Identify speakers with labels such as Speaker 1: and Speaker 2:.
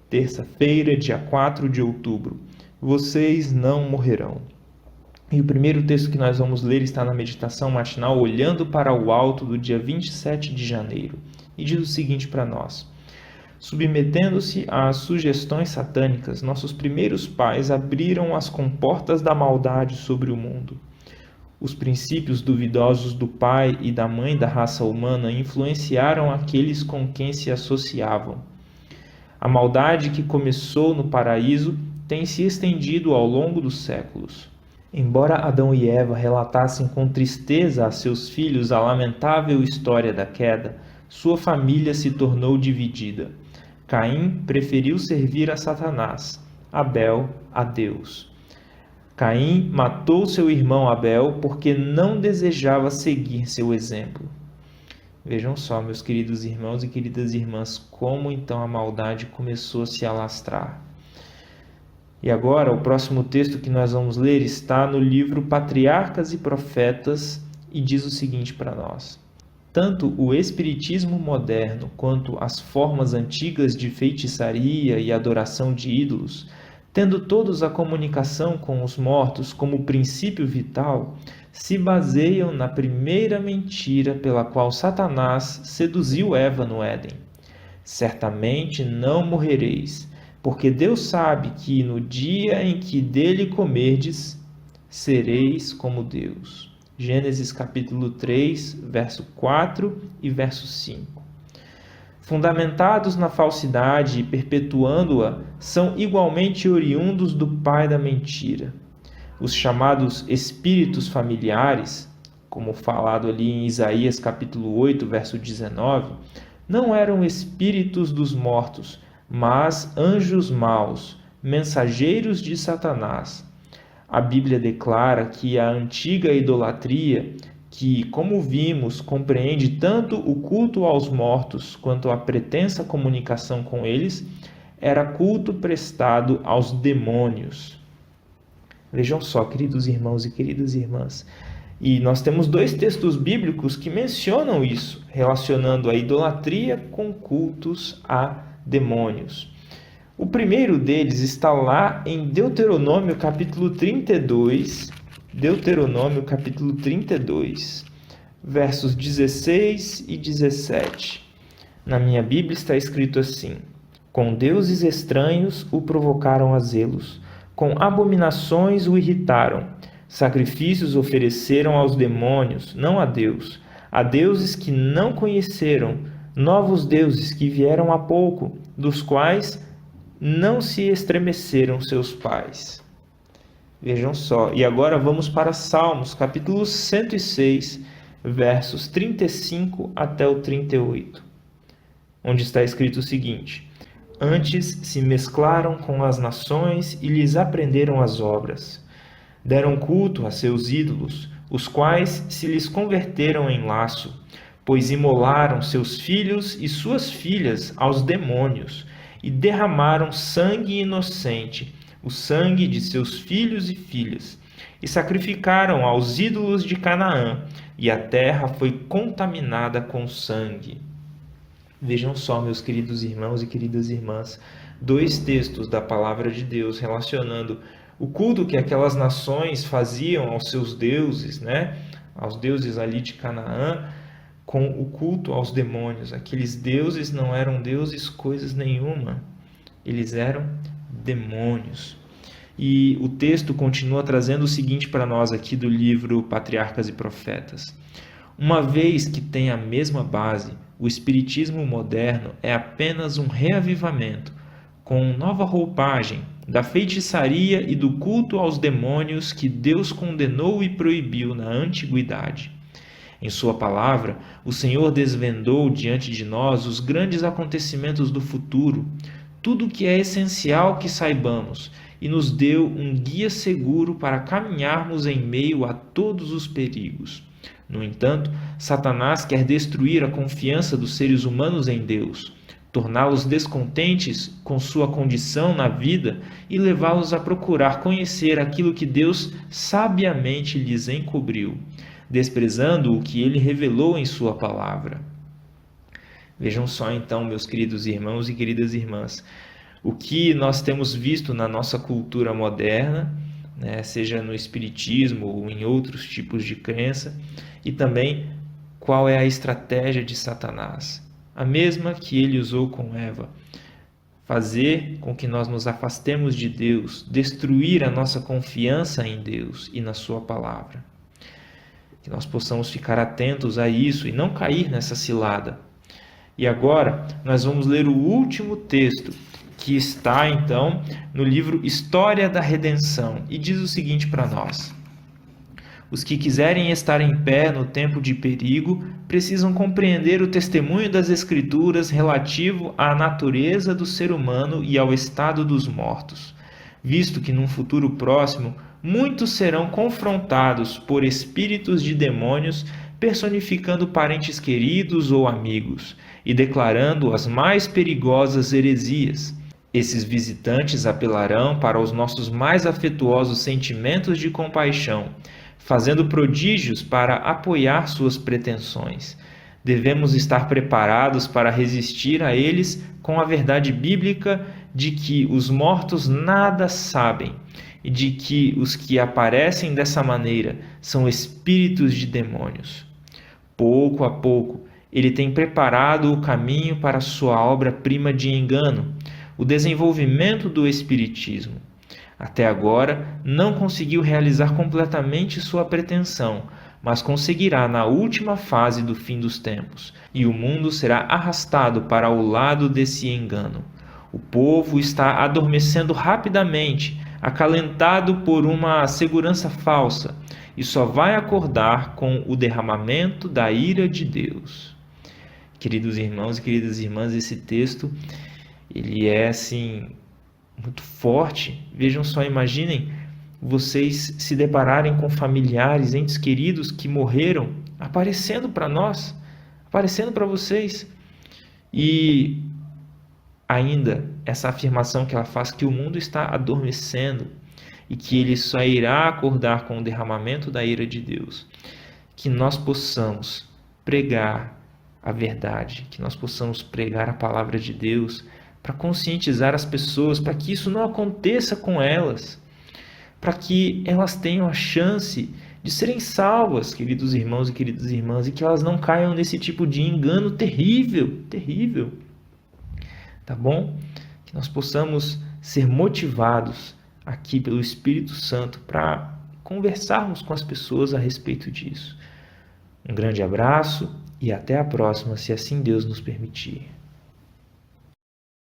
Speaker 1: terça-feira, dia 4 de outubro. Vocês não morrerão. E o primeiro texto que nós vamos ler está na meditação matinal, olhando para o alto, do dia 27 de janeiro. E diz o seguinte para nós: submetendo-se às sugestões satânicas, nossos primeiros pais abriram as comportas da maldade sobre o mundo. Os princípios duvidosos do pai e da mãe da raça humana influenciaram aqueles com quem se associavam. A maldade que começou no paraíso tem se estendido ao longo dos séculos. Embora Adão e Eva relatassem com tristeza a seus filhos a lamentável história da queda, sua família se tornou dividida. Caim preferiu servir a Satanás, Abel a Deus. Caim matou seu irmão Abel porque não desejava seguir seu exemplo. Vejam só, meus queridos irmãos e queridas irmãs, como então a maldade começou a se alastrar. E agora, o próximo texto que nós vamos ler está no livro Patriarcas e Profetas e diz o seguinte para nós: tanto o espiritismo moderno quanto as formas antigas de feitiçaria e adoração de ídolos, tendo todos a comunicação com os mortos como princípio vital, se baseiam na primeira mentira pela qual Satanás seduziu Eva no Éden. Certamente não morrereis, porque Deus sabe que no dia em que dele comerdes, sereis como Deus. Gênesis capítulo 3, verso 4 e verso 5. Fundamentados na falsidade e perpetuando-a, são igualmente oriundos do pai da mentira. Os chamados espíritos familiares, como falado ali em Isaías capítulo 8, verso 19, não eram espíritos dos mortos, mas anjos maus, mensageiros de Satanás. A Bíblia declara que a antiga idolatria, que, como vimos, compreende tanto o culto aos mortos quanto a pretensa comunicação com eles, era culto prestado aos demônios. Vejam só, queridos irmãos e queridas irmãs, e nós temos dois textos bíblicos que mencionam isso, relacionando a idolatria com cultos a demônios. O primeiro deles está lá em Deuteronômio capítulo 32, versos 16 e 17. Na minha Bíblia está escrito assim: com deuses estranhos o provocaram a zelos, com abominações o irritaram, sacrifícios ofereceram aos demônios, não a Deus, a deuses que não conheceram, novos deuses que vieram há pouco, dos quais não se estremeceram seus pais. Vejam só, e agora vamos para Salmos, capítulo 106, versos 35 até o 38, onde está escrito o seguinte: antes se mesclaram com as nações e lhes aprenderam as obras. Deram culto a seus ídolos, os quais se lhes converteram em laço, pois imolaram seus filhos e suas filhas aos demônios, e derramaram sangue inocente, o sangue de seus filhos e filhas, e sacrificaram aos ídolos de Canaã, e a terra foi contaminada com sangue. Vejam só, meus queridos irmãos e queridas irmãs, dois textos da palavra de Deus relacionando o culto que aquelas nações faziam aos seus deuses, aos deuses ali de Canaã, com o culto aos demônios. Aqueles deuses não eram deuses coisas nenhuma, eles eram demônios. E o texto continua trazendo o seguinte para nós aqui do livro Patriarcas e Profetas: uma vez que tem a mesma base, o espiritismo moderno é apenas um reavivamento, com nova roupagem, da feitiçaria e do culto aos demônios que Deus condenou e proibiu na antiguidade. Em sua palavra, o Senhor desvendou diante de nós os grandes acontecimentos do futuro, tudo o que é essencial que saibamos, e nos deu um guia seguro para caminharmos em meio a todos os perigos. No entanto, Satanás quer destruir a confiança dos seres humanos em Deus, torná-los descontentes com sua condição na vida e levá-los a procurar conhecer aquilo que Deus sabiamente lhes encobriu, desprezando o que ele revelou em sua palavra. Vejam só então, meus queridos irmãos e queridas irmãs, o que nós temos visto na nossa cultura moderna, né, seja no espiritismo ou em outros tipos de crença, e também qual é a estratégia de Satanás, a mesma que ele usou com Eva: fazer com que nós nos afastemos de Deus, destruir a nossa confiança em Deus e na sua palavra. Que nós possamos ficar atentos a isso e não cair nessa cilada. E agora nós vamos ler o último texto, que está então no livro História da Redenção, e diz o seguinte para nós: os que quiserem estar em pé no tempo de perigo precisam compreender o testemunho das Escrituras relativo à natureza do ser humano e ao estado dos mortos, visto que num futuro próximo muitos serão confrontados por espíritos de demônios personificando parentes queridos ou amigos e declarando as mais perigosas heresias. Esses visitantes apelarão para os nossos mais afetuosos sentimentos de compaixão, fazendo prodígios para apoiar suas pretensões. Devemos estar preparados para resistir a eles com a verdade bíblica de que os mortos nada sabem e de que os que aparecem dessa maneira são espíritos de demônios. Pouco a pouco, ele tem preparado o caminho para sua obra-prima de engano, o desenvolvimento do Espiritismo. Até agora, não conseguiu realizar completamente sua pretensão, mas conseguirá na última fase do fim dos tempos, e o mundo será arrastado para o lado desse engano. O povo está adormecendo rapidamente, acalentado por uma segurança falsa, e só vai acordar com o derramamento da ira de Deus. Queridos irmãos e queridas irmãs, esse texto ele é assim muito forte. Vejam só, imaginem vocês se depararem com familiares, entes queridos que morreram, aparecendo para nós, aparecendo para vocês. E ainda essa afirmação que ela faz, que o mundo está adormecendo e que ele só irá acordar com o derramamento da ira de Deus. Que nós possamos pregar a verdade, que nós possamos pregar a palavra de Deus para conscientizar as pessoas, para que isso não aconteça com elas, para que elas tenham a chance de serem salvas, queridos irmãos e queridas irmãs, e que elas não caiam nesse tipo de engano terrível, terrível. Tá bom? Que nós possamos ser motivados aqui pelo Espírito Santo para conversarmos com as pessoas a respeito disso. Um grande abraço e até a próxima, se assim Deus nos permitir.